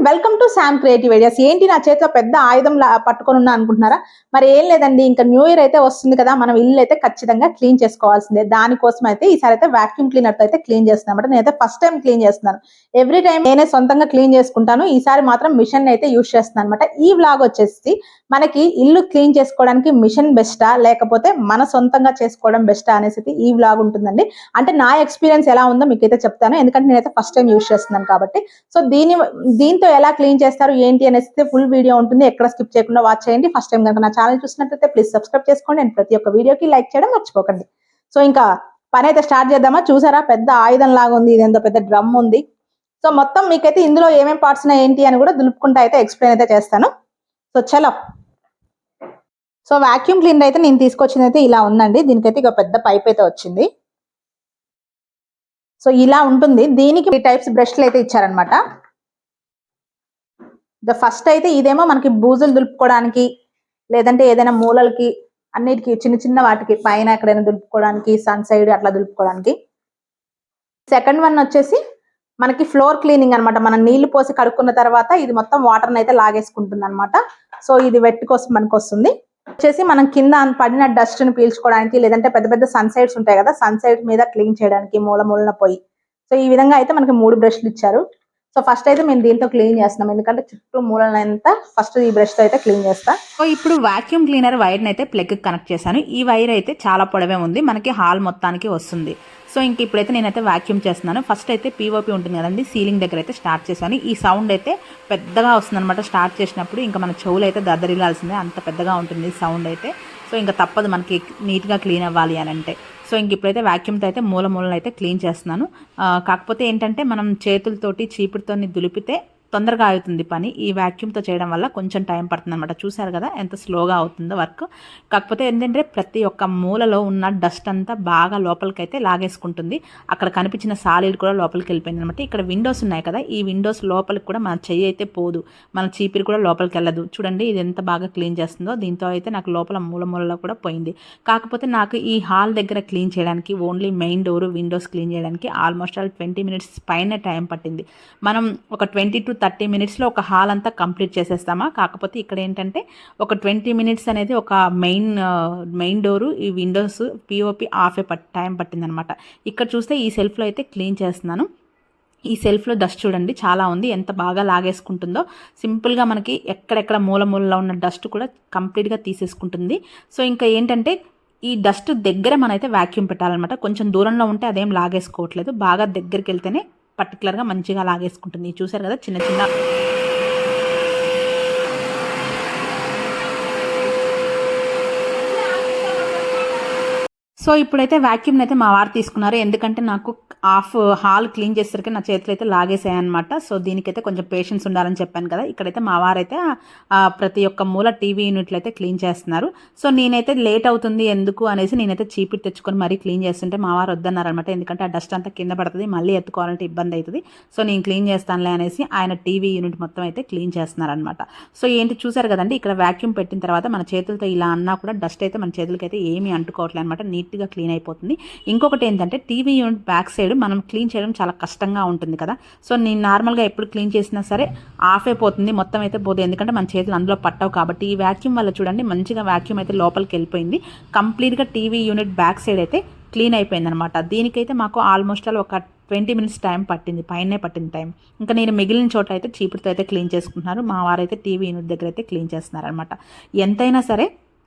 Welcome to Sam creative ideas. ఏంటి నా చేతిలో పెద్ద ఆయుధం పట్టుకొని ఉన్నా అనుకుంటున్నారా? మరి ఏం లేదండి, ఇంకా న్యూ ఇయర్ అయితే వస్తుంది కదా, మనం ఇల్లు అయితే ఖచ్చితంగా క్లీన్ చేసుకోవాల్సిందే. దానికోసం అయితే ఈసారి అయితే వాక్యూమ్ క్లీనర్ తో అయితే క్లీన్ చేస్తున్నాను. నేనైతే ఫస్ట్ టైం క్లీన్ చేస్తున్నాను. ఎవ్రీ టైం నేనే సొంతంగా క్లీన్ చేసుకుంటాను. ఈసారి మాత్రం మిషన్ అయితే యూజ్ చేస్తున్నాను అనమాట. ఈ వ్లాగ్ వచ్చేసి మనకి ఇల్లు క్లీన్ చేసుకోవడానికి మిషన్ బెస్టా లేకపోతే మన సొంతంగా చేసుకోవడం బెస్టా అనేసి ఈ వ్లాగ్ ఉంటుందండి. అంటే నా ఎక్స్పీరియన్స్ ఎలా ఉందో మీకైతే చెప్తాను, ఎందుకంటే నేనైతే ఫస్ట్ టైం యూజ్ చేస్తున్నాను కాబట్టి. సో దీంతో ఎలా క్లీన్ చేస్తారు ఏంటి అనేసి ఫుల్ వీడియో ఉంటుంది, ఎక్కడ స్కిప్ చేయకుండా వాచ్ చేయండి. ఫస్ట్ టైం కనుక నా ఛానల్ చూసినట్లయితే ప్లీజ్ సబ్స్క్రైబ్ చేసుకోండి అండ్ ప్రతి ఒక్క వీడియోకి లైక్ చేయడం మర్చిపోకండి. సో ఇంకా పని అయితే స్టార్ట్ చేద్దామా? చూసారా, పెద్ద ఆయుధం లాగా ఉంది, ఇదేంతో పెద్ద డ్రమ్ ఉంది. సో మొత్తం మీకైతే ఇందులో ఏమేమి పార్ట్స్ ఉన్నాయి ఏంటి అని కూడా దులుపుకుంటా అయితే ఎక్స్ప్లెయిన్ అయితే చేస్తాను. సో చలో. సో వాక్యూమ్ క్లీనర్ అయితే నేను తీసుకొచ్చింది అయితే ఇలా ఉందండి. దీనికైతే ఇక పెద్ద పైప్ అయితే వచ్చింది. సో ఇలా ఉంటుంది. దీనికి 3 టైప్స్ బ్రష్లు అయితే ఇచ్చారనమాట. ఫస్ట్ అయితే ఇదేమో మనకి బూజులు దులుపుకోవడానికి, లేదంటే ఏదైనా మూలలకి, అన్నిటికి చిన్న చిన్న వాటికి పైన ఎక్కడైనా దులుపుకోవడానికి, సన్ సైడ్ అట్లా దులుపుకోవడానికి. సెకండ్ వన్ వచ్చేసి మనకి ఫ్లోర్ క్లీనింగ్ అనమాట. మనం నీళ్లు పోసి కడుక్కున్న తర్వాత ఇది మొత్తం వాటర్ని అయితే లాగేసుకుంటుంది అనమాట. సో ఇది వెట్ కోసం మనకు వస్తుంది. వచ్చేసి మనం కింద పడిన డస్ట్ ని పీల్చుకోవడానికి, లేదంటే పెద్ద పెద్ద సన్ సైడ్స్ ఉంటాయి కదా, సన్ సైడ్ మీద క్లీన్ చేయడానికి మూలన పోయి. సో ఈ విధంగా అయితే మనకి 3 బ్రష్లు ఇచ్చారు. సో ఫస్ట్ అయితే మేము దీంతో క్లీన్ చేస్తున్నాం, ఎందుకంటే చుట్టూ మూలనంతా ఫస్ట్ ఈ బ్రష్ తో అయితే క్లీన్ చేస్తా. సో ఇప్పుడు వాక్యూమ్ క్లీనర్ వైర్ అయితే ప్లగ్ కనెక్ట్ చేశాను. ఈ వైర్ అయితే చాలా పొడవే ఉంది, మనకి హాల్ మొత్తానికి వస్తుంది. సో ఇంక ఇప్పుడైతే నేనైతే వాక్యూమ్ చేస్తున్నాను. ఫస్ట్ అయితే పీఓపీ ఉంటుంది కదండి, సీలింగ్ దగ్గర అయితే స్టార్ట్ చేశాను. ఈ సౌండ్ అయితే పెద్దగా వస్తుంది అనమాట. స్టార్ట్ చేసినప్పుడు ఇంకా మన చెవులు అయితే దద్దరిల్లాల్సిందే, అంత పెద్దగా ఉంటుంది సౌండ్ అయితే. సో ఇంకా తప్పదు మనకి నీట్గా క్లీన్ అవ్వాలి అని అంటే. సో ఇంక ఇప్పుడైతే వాక్యూమ్తో అయితే మూలలు అయితే క్లీన్ చేస్తున్నాను. కాకపోతే ఏంటంటే మనం చేతులతోటి చీపుడుతో దులిపితే తొందరగా అవుతుంది పని. ఈ వాక్యూమ్తో చేయడం వల్ల కొంచెం టైం పడుతుంది అనమాట. చూసారు కదా ఎంత స్లోగా అవుతుందో వర్క్. కాకపోతే ఏంటంటే ప్రతి ఒక్క మూలలో ఉన్న డస్ట్ అంతా బాగా లోపలికి అయితే లాగేసుకుంటుంది. అక్కడ కనిపించిన సాలిడ్ కూడా లోపలికి వెళ్ళిపోయింది అనమాట. ఇక్కడ విండోస్ ఉన్నాయి కదా, ఈ విండోస్ లోపలికి కూడా మన చెయ్యి అయితే పోదు, మన చీపిరి కూడా లోపలికి వెళ్ళదు. చూడండి ఇది ఎంత బాగా క్లీన్ చేస్తుందో. దీంతో అయితే నాకు లోపల మూలలో కూడా పోయింది. కాకపోతే నాకు ఈ హాల్ దగ్గర క్లీన్ చేయడానికి, only main door Windows clean చేయడానికి ఆల్మోస్ట్ 20 మినిట్స్ పైన టైం పట్టింది. మనం ఒక 20 to 30 మినిట్స్లో ఒక హాల్ అంతా కంప్లీట్ చేసేస్తామా. కాకపోతే ఇక్కడ ఏంటంటే ఒక 20 మినిట్స్ అనేది ఒక మెయిన్ డోరు, ఈ విండోస్ పిఓపి ఆఫే టైం పట్టిందనమాట. ఇక్కడ చూస్తే ఈ సెల్ఫ్లో అయితే క్లీన్ చేస్తున్నాను. ఈ సెల్ఫ్లో డస్ట్ చూడండి చాలా ఉంది, ఎంత బాగా లాగేసుకుంటుందో. సింపుల్గా మనకి ఎక్కడెక్కడ మూలలో ఉన్న డస్ట్ కూడా కంప్లీట్గా తీసేసుకుంటుంది. సో ఇంకా ఏంటంటే ఈ డస్ట్ దగ్గర మనైతే వాక్యూమ్ పెట్టాలన్నమాట. కొంచెం దూరంలో ఉంటే అదేం లాగేసుకోవట్లేదు, బాగా దగ్గరికి వెళ్తేనే పర్టికులర్గా మంచిగా లాగేసుకుంటుంది. చూసారు కదా చిన్న చిన్న సో ఇప్పుడైతే వాక్యూమ్ని అయితే మా వారు తీసుకున్నారు, ఎందుకంటే నాకు హాల్ క్లీన్ చేసేసరికి నా చేతులు అయితే లాగేసాయన్నమాట. సో దీనికైతే కొంచెం పేషెన్స్ ఉండాలని చెప్పాను కదా. ఇక్కడైతే మా వారైతే ప్రతి ఒక్క మూల టీవీ యూనిట్లు అయితే క్లీన్ చేస్తున్నారు. సో నేనైతే లేట్ అవుతుంది ఎందుకు అనేసి నేనైతే చీపిరి తెచ్చుకొని మరీ క్లీన్ చేస్తుంటే మా వారు వద్దన్నారనమాట. ఎందుకంటే ఆ డస్ట్ అంతా కింద పడుతుంది, మళ్ళీ ఎత్తుకోవాలంటే ఇబ్బంది అవుతుంది. సో నేను క్లీన్ చేస్తానులే అనేసి ఆయన టీవీ యూనిట్ మొత్తం అయితే క్లీన్ చేస్తున్నారనమాట. సో ఏంటి చూసారు కదండి, ఇక్కడ వాక్యూమ్ పెట్టిన తర్వాత మన చేతులతో ఇలా అన్నా కూడా డస్ట్ అయితే మన చేతులకైతే ఏమీ అంటుకోవట్లేదు అనమాట, నీట్గా క్లీన్ అయిపోతుంది. ఇంకొకటి ఏంటంటే టీవీ యూనిట్ బ్యాక్ సైడ్ మనం క్లీన్ చేయడం చాలా కష్టంగా ఉంటుంది కదా. సో నేను నార్మల్గా ఎప్పుడు క్లీన్ చేసినా సరే ఆఫ్ అయిపోతుంది, మొత్తం అయితే పోదు, ఎందుకంటే మన చేతులు అందులో పట్టవు కాబట్టి. ఈ వాక్యూమ్ వల్ల చూడండి మంచిగా వాక్యూమ్ అయితే లోపలికి వెళ్ళిపోయింది. కంప్లీట్గా టీవీ యూనిట్ బ్యాక్ సైడ్ అయితే క్లీన్ అయిపోయింది అనమాట. దీనికైతే మాకు ఆల్మోస్ట్ ఒక 20 మినిట్స్ టైం పట్టింది, పైనే పట్టింది టైం. ఇంకా నేను మిగిలిన చోట అయితే చీపురుతో అయితే క్లీన్ చేసుకుంటున్నారు, మా వారైతే టీవీ యూనిట్ దగ్గర అయితే క్లీన్ చేస్తున్నారు అనమాట. ఎంతైనా సరే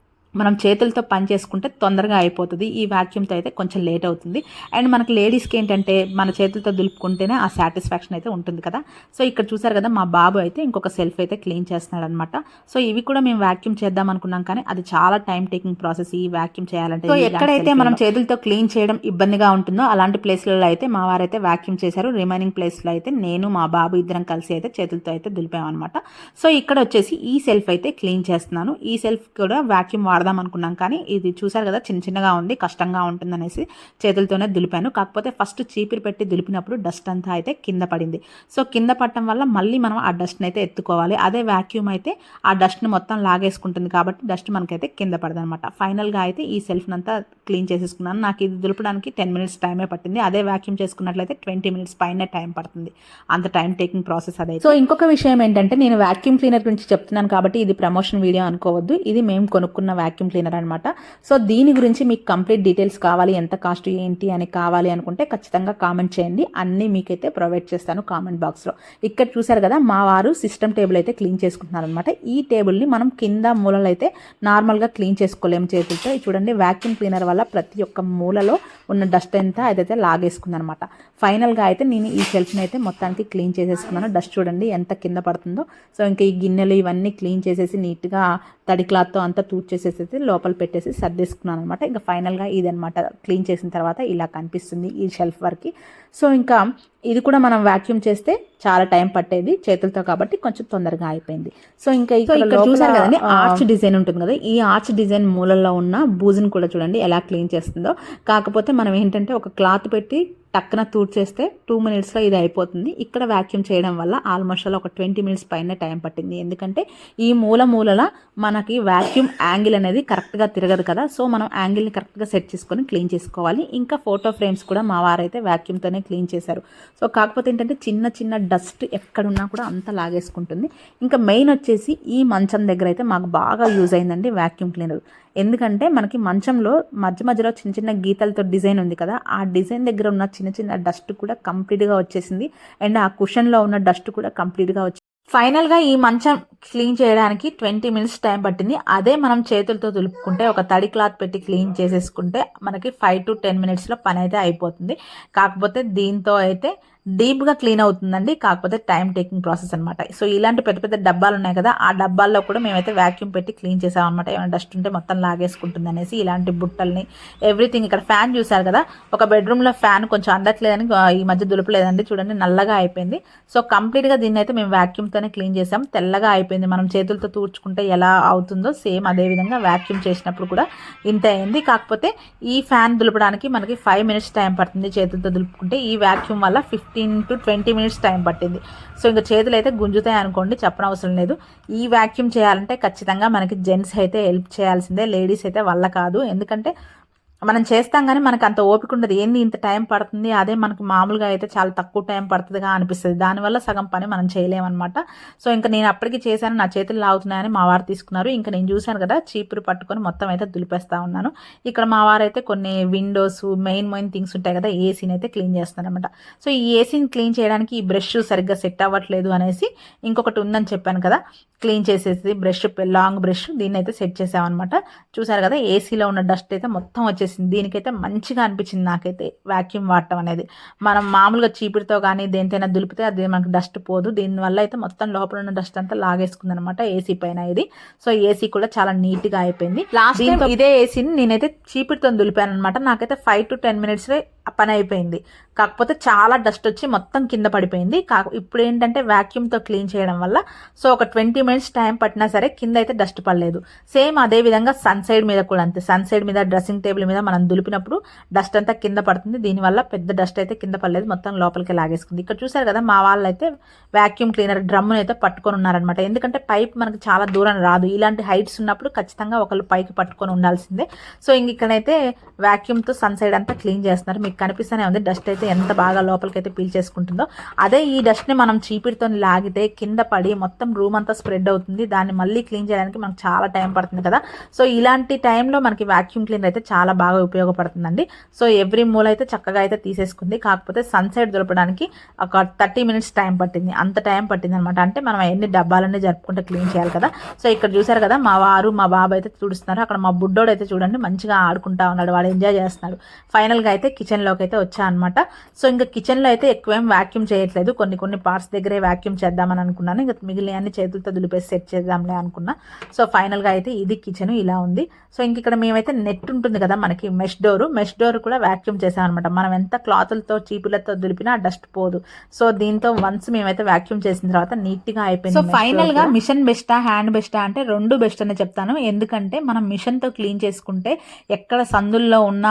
మనం చేతులతో పని చేసుకుంటే తొందరగా అయిపోతుంది, ఈ వాక్యూమ్తో అయితే కొంచెం లేట్ అవుతుంది. అండ్ మనకి లేడీస్కి ఏంటంటే మన చేతులతో దులుపుకుంటేనే ఆ సాటిస్ఫాక్షన్ అయితే ఉంటుంది కదా. సో ఇక్కడ చూసారు కదా మా బాబు అయితే ఇంకొక సెల్ఫ్ అయితే క్లీన్ చేస్తున్నాడు అనమాట. సో ఇవి కూడా మేము వాక్యూమ్ చేద్దాం అనుకున్నాం, కానీ అది చాలా టైం టేకింగ్ ప్రాసెస్ ఈ వాక్యూమ్ చేయాలంటే. సో ఎక్కడైతే మనం చేతులతో క్లీన్ చేయడం ఇబ్బందిగా ఉంటుందో అలాంటి ప్లేస్లలో అయితే మా వారైతే వాక్యూమ్ చేశారు. రిమైనింగ్ ప్లేస్లో అయితే నేను మా బాబు ఇద్దరం కలిసి అయితే చేతులతో అయితే దులిపామన్నమాట. సో ఇక్కడ వచ్చేసి ఈ సెల్ఫ్ అయితే క్లీన్ చేస్తున్నాను. ఈ సెల్ఫ్ కూడా వాక్యూమ్ వాడదాం అనుకున్నాం, కానీ ఇది చూసారు కదా చిన్న చిన్నగా ఉంది, కష్టంగా ఉంటుందనేసి చేతులతోనే దులిపాను. కాకపోతే ఫస్ట్ చీపిరి పెట్టి దులిపినప్పుడు డస్ట్ అంతా అయితే కింద పడింది. సో కింద పడటం వల్ల మళ్ళీ మనం ఆ డస్ట్ని అయితే ఎత్తుకోవాలి. అదే వాక్యూమ్ అయితే ఆ డస్ట్ని మొత్తం లాగేసుకుంటుంది కాబట్టి డస్ట్ మనకైతే కింద పడదనమాట. ఫైనల్గా అయితే ఈ సెల్ఫ్ని అంతా క్లీన్ చేసేసుకున్నాను. నాకు ఇది దులపడానికి 10 మినిట్స్ టైమే పట్టింది. అదే వాక్యూమ్ చేసుకున్నట్లయితే 20 మినిట్స్ పైనే టైం పడుతుంది. అంత టైం టేకింగ్ ప్రాసెస్ అదే. సో ఇంకొక విషయం ఏంటంటే, నేను వాక్యూమ్ క్లీనర్ గురించి చెప్తున్నాను కాబట్టి ఇది ప్రమోషన్ వీడియో అనుకోవద్దు. ఇది మేము కొనుక్కున్న వాక్యూమ్ క్లీనర్ అనమాట. సో దీని గురించి మీకు కంప్లీట్ డీటెయిల్స్ కావాలి, ఎంత కాస్ట్ ఏంటి అని కావాలి అనుకుంటే ఖచ్చితంగా కామెంట్ చేయండి. అన్నీ మీకైతే ప్రొవైడ్ చేస్తాను కామెంట్ బాక్స్లో. ఇక్కడ చూసారు కదా మా వారు సిస్టమ్ టేబుల్ అయితే క్లీన్ చేసుకుంటున్నారు అనమాట. ఈ టేబుల్ని మనం కింద మూలలో అయితే నార్మల్గా క్లీన్ చేసుకోలేము చేతులతో. చూడండి వాక్యూమ్ క్లీనర్ వల్ల ప్రతి ఒక్క మూలలో ఉన్న డస్ట్ అంతా అదైతే లాగేసుకుంది అనమాట. ఫైనల్గా అయితే నేను ఈ షెల్ఫ్ని అయితే మొత్తానికి క్లీన్ చేసేసుకున్నాను. డస్ట్ చూడండి ఎంత కింద పడుతుందో. సో ఇంకా ఈ గిన్నెలు ఇవన్నీ క్లీన్ చేసేసి నీట్గా తడి క్లాత్తో అంతా తూడ్చేసేసి లోపల పెట్టేసి సర్దేసుకున్నాను అనమాట. ఇంకా ఫైనల్గా ఇదనమాట క్లీన్ చేసిన తర్వాత ఇలా కనిపిస్తుంది ఈ షెల్ఫ్ వరకు. సో ఇంకా ఇది కూడా మనం వాక్యూమ్ చేస్తే చాలా టైం పట్టేది చేతులతో కాబట్టి కొంచెం తొందరగా అయిపోయింది. సో ఇంకా ఇక్కడ చూసారు కదండి ఆర్చ్ డిజైన్ ఉంటుంది కదా, ఈ ఆర్చ్ డిజైన్ మూలల్లో ఉన్న బూజుని కూడా చూడండి ఎలా క్లీన్ చేస్తుందో. కాకపోతే మనం ఏంటంటే ఒక క్లాత్ పెట్టి టక్కున తూడ్చేస్తే 2 మినిట్స్లో ఇది అయిపోతుంది. ఇక్కడ వాక్యూమ్ చేయడం వల్ల ఆల్మోస్ట్ ఒక 20 మినిట్స్ పైన టైం పట్టింది. ఎందుకంటే ఈ మూలల మనకి వాక్యూమ్ యాంగిల్ అనేది కరెక్ట్గా తిరగదు కదా. సో మనం యాంగిల్ని కరెక్ట్గా సెట్ చేసుకొని క్లీన్ చేసుకోవాలి. ఇంకా ఫోటో ఫ్రేమ్స్ కూడా మా వారైతే వాక్యూమ్తోనే క్లీన్ చేశారు. సో కాకపోతే ఏంటంటే చిన్న చిన్న డస్ట్ ఎక్కడున్నా కూడా అంత లాగేసుకుంటుంది. ఇంకా మెయిన్ వచ్చేసి ఈ మంచం దగ్గర అయితే మాకు బాగా యూజ్ అయిందండి వాక్యూమ్ క్లీనర్. ఎందుకంటే మనకి మంచంలో మధ్యలో చిన్న చిన్న గీతలతో డిజైన్ ఉంది కదా, ఆ డిజైన్ దగ్గర ఉన్న చిన్న చిన్న డస్ట్ కూడా కంప్లీట్గా వచ్చేసింది. అండ్ ఆ కుషన్లో ఉన్న డస్ట్ కూడా కంప్లీట్గా వచ్చింది. ఫైనల్గా ఈ మంచం క్లీన్ చేయడానికి 20 మినిట్స్ టైం పట్టింది. అదే మనం చేతులతో దులుపుకుంటే ఒక తడి క్లాత్ పెట్టి క్లీన్ చేసేసుకుంటే మనకి 5 to 10 మినిట్స్లో పని అయితే అయిపోతుంది. కాకపోతే దీంతో అయితే డీప్గా క్లీన్ అవుతుందండి. కాకపోతే టైం టేకింగ్ ప్రాసెస్ అనమాట. సో ఇలాంటి పెద్ద పెద్ద డబ్బాలు ఉన్నాయి కదా, ఆ డబ్బాల్లో కూడా మేమైతే వాక్యూమ్ పెట్టి క్లీన్ చేసామన్నమాట. ఏమైనా డస్ట్ ఉంటే మొత్తం లాగేసుకుంటుంది అనేసి ఇలాంటి బుట్టల్ని ఎవ్రీథింగ్. ఇక్కడ ఫ్యాన్ చూసారు కదా, ఒక బెడ్రూమ్లో ఫ్యాన్ కొంచెం అందట్లేదని ఈ మధ్య దులపలేదండి. చూడండి నల్లగా అయిపోయింది. సో కంప్లీట్గా దీన్ని అయితే మేము వాక్యూమ్తోనే క్లీన్ చేసాం. తెల్లగా అయిపోయింది. మనం చేతులతో తూడ్చుకుంటే ఎలా అవుతుందో సేమ్ అదే విధంగా వాక్యూమ్ చేసినప్పుడు కూడా ఇంత అయింది. కాకపోతే ఈ ఫ్యాన్ దులపడానికి మనకి 5 మినిట్స్ టైం పడుతుంది చేతులతో దులుపుకుంటే. ఈ వాక్యూమ్ వల్ల 15 to 20 మినిట్స్ టైం పట్టింది. సో ఇంకా చేతులు అయితే గుంజుతాయి అనుకోండి, చెప్పనవసరం లేదు. ఈ వాక్యూమ్ చేయాలంటే ఖచ్చితంగా మనకి జెంట్స్ అయితే హెల్ప్ చేయాల్సిందే, లేడీస్ అయితే వల్ల కాదు. ఎందుకంటే మనం చేస్తాం కానీ మనకు అంత ఓపిక ఉండదు. ఏంది ఇంత టైం పడుతుంది, అదే మనకు మామూలుగా అయితే చాలా తక్కువ టైం పడుతుందిగా అనిపిస్తుంది. దానివల్ల సగం పని మనం చేయలేమన్నమాట. సో ఇంకా నేను అప్పటికి చేశాను, నా చేతులు లాగుతున్నాయని మా వారు తీసుకున్నారు. ఇంకా నేను చూశాను కదా చీపురు పట్టుకొని మొత్తం అయితే దులిపేస్తూ ఉన్నాను. ఇక్కడ మా వారు అయితే కొన్ని విండోస్ మెయిన్ థింగ్స్ ఉంటాయి కదా, ఏసీని అయితే క్లీన్ చేస్తాను అనమాట. సో ఈ ఏసీని క్లీన్ చేయడానికి ఈ బ్రష్ సరిగ్గా సెట్ అవ్వట్లేదు అనేసి ఇంకొకటి ఉందని చెప్పాను కదా, క్లీన్ చేసేసి బ్రష్, లాంగ్ బ్రష్, దీన్ని అయితే సెట్ చేసామన్నమాట. చూసారు కదా ఏసీలో ఉన్న డస్ట్ అయితే మొత్తం వచ్చేసింది. దీనికైతే మంచిగా అనిపించింది నాకైతే వాక్యూమ్ వాడటం అనేది. మనం మామూలుగా చీపురుతో కానీ దేనితైనా దులిపితే అది మనకు డస్ట్ పోదు. దీనివల్ల అయితే మొత్తం లోపల ఉన్న డస్ట్ అంతా లాగేసుకుంది అనమాట ఏసీ పైన ఇది. సో ఏసీ కూడా చాలా నీట్గా అయిపోయింది. లాస్ట్ టైం ఇదే ఏసీని నేనైతే చీపురుతో దులిపాను అనమాట. నాకైతే 5 to 10 మినిట్స్ పని అయిపోయింది. కాకపోతే చాలా డస్ట్ వచ్చి మొత్తం కింద పడిపోయింది. ఇప్పుడు ఏంటంటే వాక్యూమ్తో క్లీన్ చేయడం వల్ల సో ఒక 20 మినిట్స్ టైం పట్టినా సరే కింద అయితే డస్ట్ పడలేదు. సేమ్ అదే విధంగా సన్ సైడ్ మీద కూడా అంతే. సన్ సైడ్ మీద డ్రెస్సింగ్ టేబుల్ మీద మనం దులిపినప్పుడు డస్ట్ అంతా కింద పడుతుంది. దీనివల్ల పెద్ద డస్ట్ అయితే కింద పడలేదు, మొత్తం లోపలికి లాగేసుకుంది. ఇక్కడ చూసారు కదా మా వాళ్ళు అయితే వాక్యూమ్ క్లీనర్ డ్రమ్మును అయితే పట్టుకొని ఉన్నారనమాట. ఎందుకంటే పైప్ మనకి చాలా దూరం రాదు. ఇలాంటి హైట్స్ ఉన్నప్పుడు ఖచ్చితంగా ఒకళ్ళు పైకి పట్టుకొని ఉండాల్సిందే. సో ఇక్కడైతే వాక్యూమ్తో సన్ సైడ్ అంతా క్లీన్ చేస్తున్నారు. మీకు కనిపిస్తూనే ఉంది డస్ట్ అయితే ఎంత బాగా లోపలికైతే పీల్చేసుకుంటుందో. అదే ఈ డస్ట్ని మనం చీపిరితో లాగితే కింద పడి మొత్తం రూమ్ అంతా స్ప్రెడ్ అవుతుంది. దాన్ని మళ్ళీ క్లీన్ చేయడానికి మనకు చాలా టైం పడుతుంది కదా. సో ఇలాంటి టైంలో మనకి వాక్యూమ్ క్లీనర్ అయితే చాలా బాగా ఉపయోగపడుతుందండి. సో ఎవ్రీ మూల అయితే చక్కగా అయితే తీసేసుకుంది. కాకపోతే సన్ సైడ్ దులపడానికి ఒక 30 మినిట్స్ టైం పట్టింది. అంత టైం పట్టింది అనమాట. అంటే మనం ఎన్ని డబ్బాలన్నీ జరుపుకుంటే క్లీన్ చేయాలి కదా. సో ఇక్కడ చూసారు కదా మా వారు మా బాబు అయితే తుడుస్తున్నారు. అక్కడ మా బుడ్డోడు అయితే చూడండి మంచిగా ఆడుకుంటా ఉన్నాడు, వాడు ఎంజాయ్ చేస్తున్నాడు. ఫైనల్గా అయితే కిచెన్లోకి అయితే వచ్చా అనమాట. సో ఇంకా కిచెన్లో అయితే ఎక్కువేం వాక్యూమ్ చేయట్లేదు, కొన్ని పార్ట్స్ దగ్గరే వాక్యూమ్ చేద్దామని అనుకున్నాను. ఇంకా మిగిలిన అన్ని చేతులతో దులిపేసి సెట్ చేద్దాంలే అనుకున్నా. సో ఫైనల్గా అయితే ఇది కిచెన్ ఇలా ఉంది. సో ఇంక ఇక్కడ మేమైతే నెట్ ఉంటుంది కదా మనకి, మెష్ డోర్ కూడా వాక్యూమ్ చేసాం అనమాట. మనం ఎంత క్లాతులతో చీపులతో దులిపినా డస్ట్ పోదు. సో దీంతో వన్స్ మేమైతే వాక్యూమ్ చేసిన తర్వాత నీట్గా అయిపోయింది. సో ఫైనల్గా మిషన్ బెస్టా హ్యాండ్ బెస్టా అంటే రెండు బెస్ట్ అనే చెప్తాను. ఎందుకంటే మనం మిషన్తో క్లీన్ చేసుకుంటే ఎక్కడ సందుల్లో ఉన్న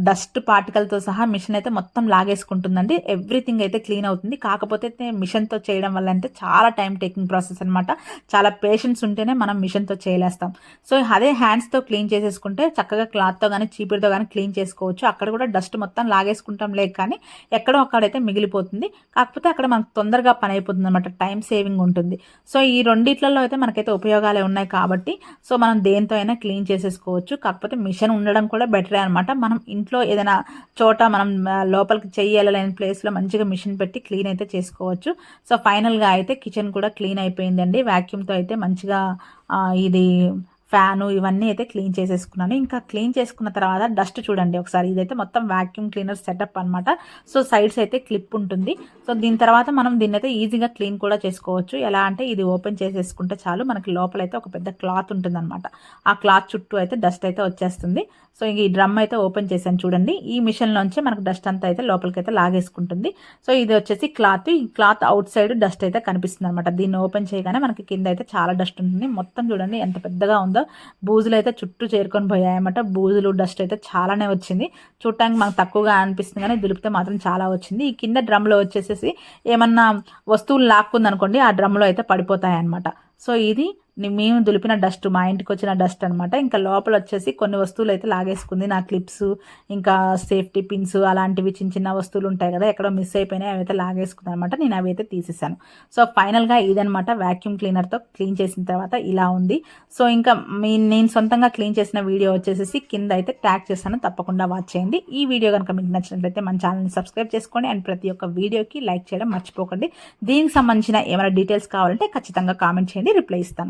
డస్ట్ పార్టికల్తో సహా మిషన్ అయితే మొత్తం లాగేసుకుంటుందండి. ఎవ్రీథింగ్ అయితే క్లీన్ అవుతుంది. కాకపోతే మిషన్తో చేయడం వల్ల అంటే చాలా టైం టేకింగ్ ప్రాసెస్ అనమాట. చాలా పేషెన్స్ ఉంటేనే మనం మిషన్తో చేయలేస్తాం. సో అదే హ్యాండ్స్తో క్లీన్ చేసేసుకుంటే చక్కగా క్లాత్తో కానీ చీపురుతో కానీ క్లీన్ చేసుకోవచ్చు. అక్కడ కూడా డస్ట్ మొత్తం లాగేసుకుంటాం లేక కానీ ఎక్కడో అక్కడైతే మిగిలిపోతుంది. కాకపోతే అక్కడ మనకు తొందరగా పని అయిపోతుంది అనమాట, టైం సేవింగ్ ఉంటుంది. సో ఈ రెండిట్లలో అయితే మనకైతే ఉపయోగాలే ఉన్నాయి కాబట్టి సో మనం దేంతో అయినా క్లీన్ చేసేసుకోవచ్చు. కాకపోతే మిషన్ ఉండడం కూడా బెటరే అనమాట. మనం ఇంట్లో ఏదైనా చోట మనం లోపలికి చెయ్యాలని ప్లేస్లో మంచిగా మిషన్ పెట్టి క్లీన్ అయితే చేసుకోవచ్చు. సో ఫైనల్గా అయితే కిచెన్ కూడా క్లీన్ అయిపోయిందండి. వాక్యూమ్తో అయితే మంచిగా ఇది ఫ్యాను ఇవన్నీ అయితే క్లీన్ చేసేసుకున్నాను. ఇంకా క్లీన్ చేసుకున్న తర్వాత డస్ట్ చూడండి ఒకసారి, ఇదైతే మొత్తం వాక్యూమ్ క్లీనర్ సెటప్ అనమాట. సో సైడ్స్ అయితే క్లిప్ ఉంటుంది. సో దీని తర్వాత మనం దీన్ని అయితే ఈజీగా క్లీన్ కూడా చేసుకోవచ్చు. ఎలా అంటే ఇది ఓపెన్ చేసేసుకుంటే చాలు, మనకి లోపలైతే ఒక పెద్ద క్లాత్ ఉంటుంది అనమాట. ఆ క్లాత్ చుట్టూ అయితే డస్ట్ అయితే వచ్చేస్తుంది. సో ఇంక ఈ డ్రమ్ అయితే ఓపెన్ చేశాను చూడండి. ఈ మిషన్లోంచి మనకు డస్ట్ అంతా అయితే లోపలికైతే లాగేసుకుంటుంది. సో ఇది వచ్చేసి క్లాత్, ఈ క్లాత్ అవుట్ సైడ్ డస్ట్ అయితే కనిపిస్తుంది అనమాట. దీన్ని ఓపెన్ చేయగానే మనకి కింద అయితే చాలా డస్ట్ ఉంటుంది. మొత్తం చూడండి ఎంత పెద్దగా ఉందో. బూజులు అయితే చుట్టూ చేరుకొని పోయాయన్నమాట. బూజులు డస్ట్ అయితే చాలానే వచ్చింది. చూడటానికి మనకు తక్కువగా అనిపిస్తుంది కానీ దులిపితే మాత్రం చాలా వచ్చింది. ఈ కింద డ్రమ్లో వచ్చేసేసి ఏమన్నా వస్తువులు లాక్కుంది అనుకోండి, ఆ డ్రమ్లో అయితే పడిపోతాయి అన్నమాట. సో ఇది మేము దులిపిన డస్ట్, మా ఇంటికి వచ్చిన డస్ట్ అనమాట. ఇంకా లోపల వచ్చేసి కొన్ని వస్తువులు అయితే లాగేసుకుంది. నా క్లిప్స్, ఇంకా సేఫ్టీ పిన్స్ అలాంటివి చిన్న వస్తువులు ఉంటాయి కదా, ఎక్కడో మిస్ అయిపోయినాయి, అవి అయితే లాగేసుకుంది అనమాట. నేను అవి అయితే తీసేసాను. సో ఫైనల్గా ఇదనమాట వాక్యూమ్ క్లీనర్తో క్లీన్ చేసిన తర్వాత ఇలా ఉంది. సో ఇంకా నేను సొంతంగా క్లీన్ చేసిన వీడియో వచ్చేసి కింద అయితే ట్యాగ్ చేస్తాను, తప్పకుండా వాచ్ చేయండి. ఈ వీడియో కనుక మీకు నచ్చినట్లయితే మన ఛానల్ని సబ్స్క్రైబ్ చేసుకోండి అండ్ ప్రతి ఒక్క వీడియోకి లైక్ చేయడం మర్చిపోకండి. దీనికి సంబంధించిన ఏమైనా డీటెయిల్స్ కావాలంటే ఖచ్చితంగా కామెంట్ చేయండి, రిప్లై ఇస్తాను.